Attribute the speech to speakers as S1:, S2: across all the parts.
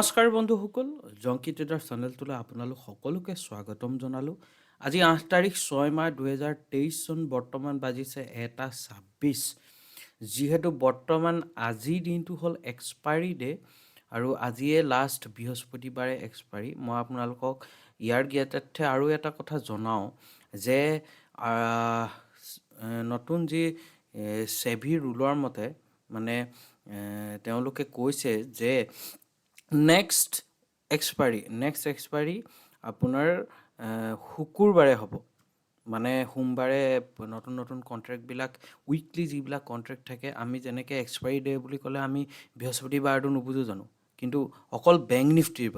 S1: নমস্কাৰ বন্ধুসকল, জংকি ট্ৰেডাৰ চেনেলটোলৈ আপোনালোক সকলোকে স্বাগতম জনালোঁ। আজি ৮ তাৰিখ ৬ মাৰ্চ ২০২৩ চন, বৰ্তমান বাজিছে ১:২৬। যিহেতু বৰ্তমান আজিৰ দিনটো হ'ল এক্সপাইৰী ডে আৰু আজিয়ে লাষ্ট বৃহস্পতিবাৰে এক্সপাইৰী। মই আপোনালোকক ইয়াৰ জ্ঞাতাৰ্থে আৰু এটা কথা জনাওঁ যে নতুন যি সেবি ৰুলৰ মতে মানে তেওঁলোকে কৈছে যে নেক্সট এক্সপাইৰী আপোনাৰ শুকুৰবাৰে হ'ব। মানে সোমবাৰে নতুন নতুন কণ্ট্ৰেক্টবিলাক উইকলি যিবিলাক কণ্ট্ৰেক্ট থাকে, আমি যেনেকৈ এক্সপাইৰী ডে বুলি ক'লে আমি বৃহস্পতিবাৰটো নুবুজো জানো, কিন্তু অকল বেংক নিফটিৰ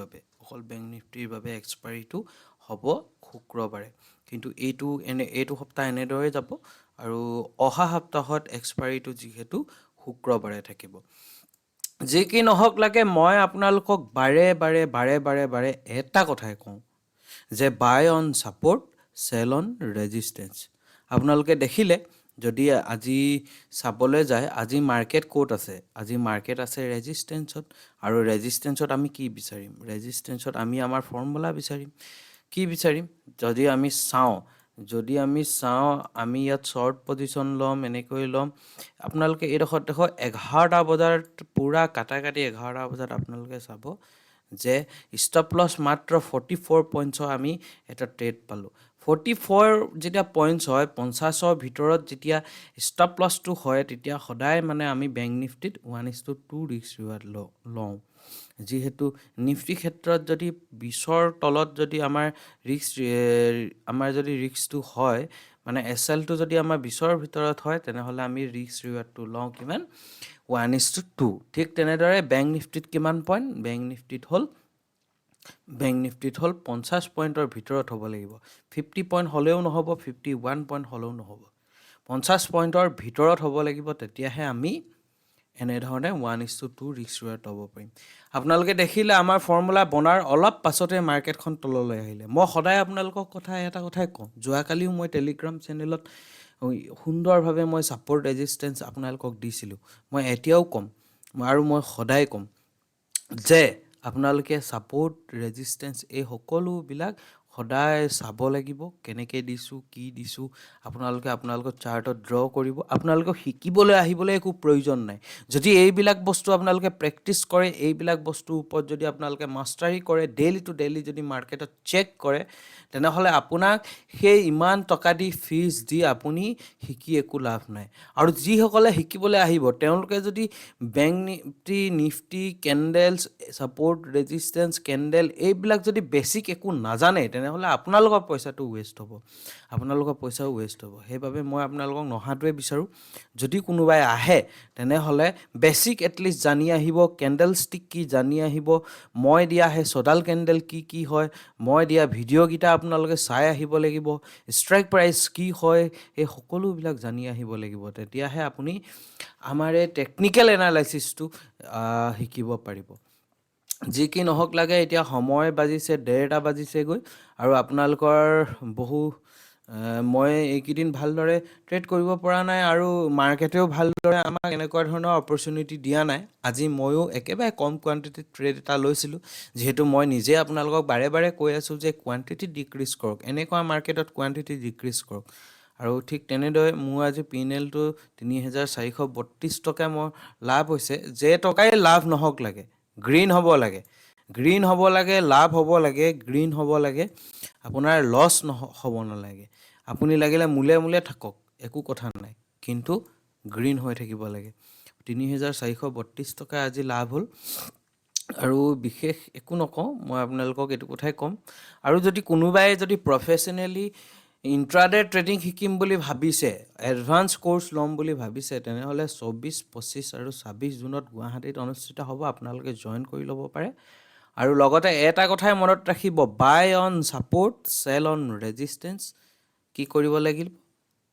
S1: বাবে এক্সপাইৰীটো হ'ব শুক্ৰবাৰে। কিন্তু এইটো সপ্তাহ এনেদৰে যাব আৰু অহা সপ্তাহত এক্সপাইৰীটো যিহেতু শুক্ৰবাৰে থাকিব। যি কি নহওক লাগে, মই আপোনালোকক বাৰে বাৰে এটা কথাই কওঁ যে buy on support, sell on resistance. আপোনালোকে দেখিলে, যদি আজি চাবলৈ যায়, আজি মাৰ্কেট ক'ত আছে? আজি মাৰ্কেট আছে ৰেজিষ্টেঞ্চত। আৰু ৰেজিষ্টেঞ্চত আমি কি বিচাৰিম? ৰেজিষ্টেঞ্চত আমি আমাৰ ফৰ্মুলা বিচাৰিম। কি বিচাৰিম? যদি আমি চাওঁ, আমি ইয়াত শ্বৰ্ট পজিশ্যন ল'ম, এনেকৈ ল'ম। আপোনালোকে এইডোখৰত দেখো 11টা বজাত পূৰা কাটি 11টা বজাত আপোনালোকে চাব যে ষ্টপ লছ মাত্ৰ 44 পইণ্টছৰ আমি এটা ট্ৰেড পালোঁ। 44 যেতিয়া পইণ্টছ হয়, 50ৰ ভিতৰত যেতিয়া ষ্টপ লছটো হয়, তেতিয়া সদায় মানে আমি বেংক নিফটিত 1:2 ৰিস্ক ৰিৱাৰ্ড লওঁ। যিহেতু নিফটি ক্ষেত্ৰত যদি 20ৰ তলত যদি আমাৰ যদি ৰিস্কটো হয়, মানে এছএলটো যদি আমাৰ 20ৰ ভিতৰত হয়, তেনেহ'লে আমি ৰিস্ক ৰিৱাৰ্ডটো লওঁ কিমান? 1:2। ঠিক তেনেদৰে বেংক নিফটিত কিমান পইণ্ট? বেংক নিফটিত হ'ল 50 পইণ্টৰ ভিতৰত হ'ব লাগিব। 50 পইণ্ট হ'লেও নহ'ব, 51 পইণ্ট হ'লেও নহ'ব, 50 পইণ্টৰ ভিতৰত হ'ব লাগিব। তেতিয়াহে আমি এনেধৰণে 1:2 ৰিস্ক ৰিৱাৰ্ড ল'ব পাৰিম। আপোনালোকে দেখিলে আমাৰ ফৰ্মুলা বনাৰ অলপ পাছতে মাৰ্কেটখন তললৈ আহিলে। মই সদায় আপোনালোকক এটা কথাই কওঁ, যোৱাকালিও মই টেলিগ্ৰাম চেনেলত সুন্দৰভাৱে মই ছাপৰ্ট ৰেজিষ্টেঞ্চ আপোনালোকক দিছিলোঁ। মই এতিয়াও ক'ম আৰু মই সদায় ক'ম যে আপোনালোকে ছাপৰ্ট ৰেজিষ্টেঞ্চ এই সকলোবিলাক সদায় চাব লাগিব। কেনেকৈ দিছোঁ, কি দিছোঁ, আপোনালোকৰ চাৰ্টত ড্ৰ কৰিব। আপোনালোকে শিকিবলৈ আহিবলৈ একো প্ৰয়োজন নাই। যদি এইবিলাক বস্তু আপোনালোকে প্ৰেক্টিছ কৰে, এইবিলাক বস্তুৰ ওপৰত যদি আপোনালোকে মাষ্টাৰী কৰে, ডেইলি টু ডেইলি যদি মাৰ্কেটত চেক কৰে, তেনেহ'লে আপোনাক সেই ইমান টকা দি ফিজ দি আপুনি শিকি একো লাভ নাই। আৰু যিসকলে শিকিবলৈ আহিব, তেওঁলোকে যদি bank Nifty candles, support resistance candle, এইবিলাক যদি বেছিক একো নাজানে, তেনেহ'লে আপোনালোকৰ পইচাটো ৱেষ্ট হ'ব। সেইবাবে মই আপোনালোকক নহাটোৱে বিচাৰোঁ। যদি কোনোবাই আহে, তেনেহ'লে বেছিক এটলিষ্ট জানি আহিব। কেণ্ডেল ষ্টিক কি জানি আহিব। মই দিয়া সেই ছডাল কেণ্ডেল কি হয়, মই দিয়া ভিডিঅ'কেইটা আপোনালোকে চাই আহিব লাগিব। ষ্ট্ৰাইক প্ৰাইচ কি হয়, এই সকলোবিলাক জানি আহিব লাগিব। তেতিয়াহে আপুনি আমাৰ এই টেকনিকেল এনালাইচিছটো শিকিব পাৰিব। যি কি নহওক লাগে, এতিয়া সময় বাজিছে 1:30 বাজিছেগৈ আৰু আপোনালোকৰ মই এইকেইদিন ভালদৰে ট্ৰেড কৰিব পৰা নাই আৰু মাৰ্কেটেও ভালদৰে আমাক এনেকুৱা ধৰণৰ অপৰচুনিটি দিয়া নাই। আজি ময়ো একেবাৰে কম কোৱান্টিটিত ট্ৰেড এটা লৈছিলোঁ। যিহেতু মই নিজে আপোনালোকক বাৰে কৈ আছোঁ যে কোৱান্টিটি ডিক্ৰিজ কৰক, এনেকুৱা মাৰ্কেটত কোৱান্টিটি ডিক্ৰিজ কৰক। আৰু ঠিক তেনেদৰে মোৰ আজি P&Lটো 3432 টকা মোৰ লাভ হৈছে। যে টকাই লাভ নহওক লাগে, গ্ৰীণ হ'ব লাগে, লাভ হ'ব লাগে, গ্ৰীণ হ'ব লাগে। আপোনাৰ লছ হ'ব নালাগে। আপুনি লাগিলে মূলে থাকক, একো কথা নাই, কিন্তু গ্ৰীণ হৈ থাকিব লাগে। 3432 টকা আজি লাভ হ'ল আৰু বিশেষ একো নকওঁ, মই আপোনালোকক এইটো কথাই ক'ম। আৰু যদি কোনোবাই যদি প্ৰফেশ্যনেলি ইণ্ট্ৰাডে ট্ৰেডিং শিকিম বুলি ভাবিছে, এডভান্স কোৰ্চ ল'ম বুলি ভাবিছে, তেনেহ'লে 24, 25 আৰু 26 জুনত গুৱাহাটীত অনুষ্ঠিত হ'ব। আপোনালোকে জইন কৰি ল'ব পাৰে। আৰু লগতে এটা কথাই মনত ৰাখিব, buy on support, sell on resistance. কি কৰিব লাগিব?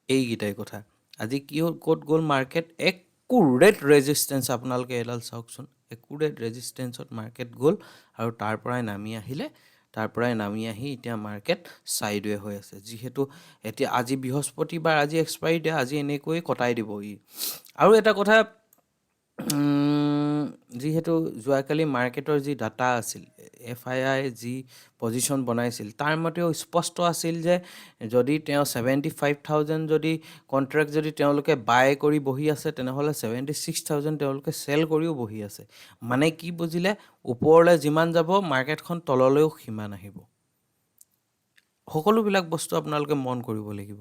S1: এইকেইটাই কথা। আজি কি হ'ল, ক'ত গ'ল মাৰ্কেট? একুৰেট ৰেজিষ্টেঞ্চ, আপোনালোকে এডাল চাওকচোন, একুৰেট ৰেজিষ্টেঞ্চত মাৰ্কেট গ'ল আৰু তাৰ পৰাই নামি আহি এতিয়া মাৰ্কেট ছাইডৱে হৈ আছে। যিহেতু এতিয়া আজি বৃহস্পতিবাৰ, আজি এক্সপাইৰী ডে, আজি এনেকৈয়ে কটাই দিব ই। আৰু এটা কথা যিহেতু যোৱাকালি মাৰ্কেটৰ যি ডাটা আছিল, FII যি পজিশ্যন বনাইছিল, তাৰ মতেও স্পষ্ট আছিল যে যদি তেওঁ 75,000 যদি কণ্ট্ৰেক্ট যদি তেওঁলোকে বাই কৰি বহি আছে, তেনেহ'লে 76,000 তেওঁলোকে চেল কৰিও বহি আছে। মানে কি বুজিলে, ওপৰলৈ যিমান যাব মাৰ্কেটখন তললৈও সিমান আহিব। সকলোবিলাক বস্তু আপোনালোকে মন কৰিব লাগিব।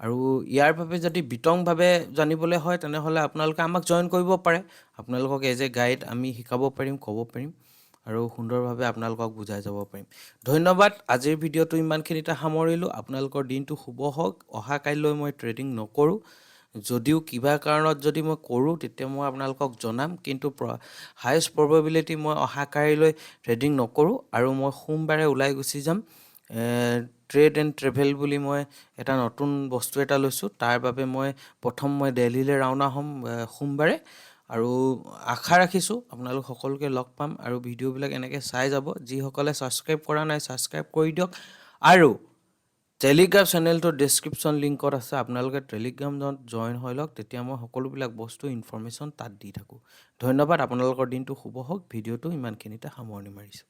S1: আৰু ইয়াৰ বাবে যদি বিতংভাৱে জানিবলৈ হয়, তেনেহ'লে আপোনালোকে আমাক জইন কৰিব পাৰে। আপোনালোকক এজ এ গাইড আমি শিকাব পাৰিম, ক'ব পাৰিম আৰু সুন্দৰভাৱে আপোনালোকক বুজাই যাব পাৰিম। ধন্যবাদ। আজিৰ ভিডিঅ'টো ইমানখিনিতে সামৰিলোঁ। আপোনালোকৰ দিনটো শুভ হওক। অহা কাইলৈ মই ট্ৰেডিং নকৰোঁ। যদিও কিবা কাৰণত যদি মই কৰোঁ, তেতিয়া মই আপোনালোকক জনাম, কিন্তু হায়েষ্ট প্ৰবেবিলিটি মই অহা কাইলৈ ট্ৰেডিং নকৰোঁ আৰু মই সোমবাৰে ওলাই গুচি যাম। ট্ৰেড এণ্ড ট্ৰেভেল বুলি মই এটা নতুন বস্তু এটা লৈছোঁ। তাৰ বাবে মই দেলহিলৈ ৰাওনা হ'ম সোমবাৰে, আৰু আশা ৰাখিছোঁ আপোনালোক সকলোকে লগ পাম আৰু ভিডিঅ'বিলাক এনেকৈ চাই যাব। যিসকলে ছাবস্ক্ৰাইব কৰা নাই, ছাবস্ক্ৰাইব কৰি দিয়ক। আৰু টেলিগ্ৰাম চেনেলটোৰ ডেছক্ৰিপশ্যন লিংকত আছে, আপোনালোকে টেলিগ্ৰামত জইন হৈ লওক, তেতিয়া মই সকলোবিলাক বস্তু ইনফৰমেশ্যন তাত দি থাকোঁ। ধন্যবাদ। আপোনালোকৰ দিনটো শুভ হওক। ভিডিঅ'টো ইমানখিনিতে সামৰণি মাৰিছোঁ।